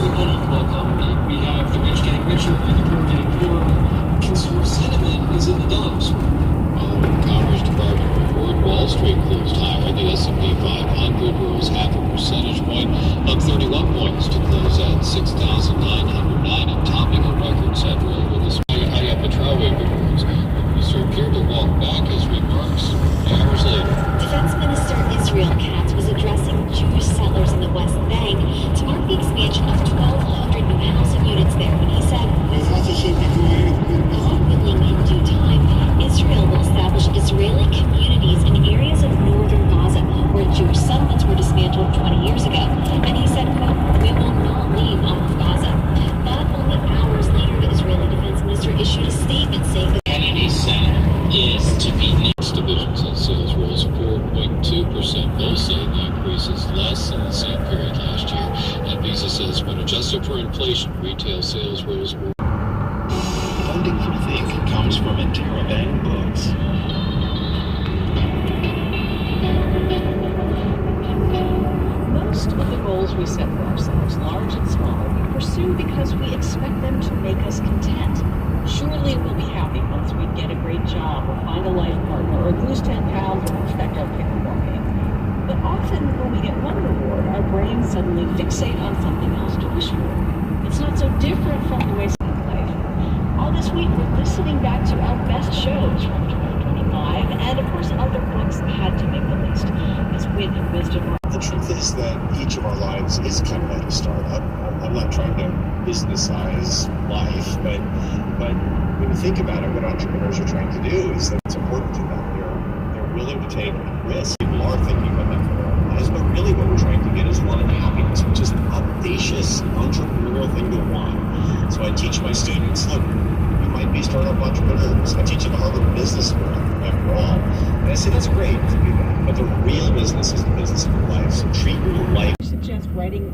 everybody. Welcome. We have the rich getting richer and the poor getting poorer. Consumer sentiment is in the dumps. Commerce Department report, Wall Street closed higher. The S&P 500 rose half a percentage point, up 31 points to close at 6,909 and topping a record set earlier this week. B.T.W reports the minister appeared to walk back his remarks hours later. Defense Minister Israel Katz was addressing Jewish settlers in the West Bank to mark the expansion of 1,200 new housing units there, and he said, God willing, in due time, Israel will establish Israeli communities in areas of northern Gaza where Jewish settlements were dismantled 20 years ago. And he said, quote, we will not leave off of Gaza. But only hours later, the Israeli defense minister issued a statement saying that Kennedy Center is to be next. Division said sales rose 4.2%. Both say the increase is less than the same period last year. And Visa says when adjusted for inflation, retail sales rose more. Funding for Think comes from Interabang Books. Most of the goals we set for ourselves, large and small, we pursue because we expect them to make us content. Surely we'll be happy once we get a great job or find a life partner or lose 10 pounds or perfect our pickle-walking. But often when we get one reward, our brains suddenly fixate on something else to wish for. It's not so different from the way life. All this week, we're listening back to our best shows from 2025, and of course, other books had to make the list, as wit and wisdom. The truth is that each of our lives is kind of like a startup. I'm not trying to businessize life, but when you think about it, what entrepreneurs are trying to do is that it's important to them. They're willing to take risks. People are thinking about that for their own lives, but really what we're trying to get is one of happiness, which is an audacious entrepreneurial thing to want. So I teach my students, look, you might be startup entrepreneurs. I teach at the Harvard Business School, after all. And I say, that's great to do that. But the real business is the business of your life. So treat your life. Suggest writing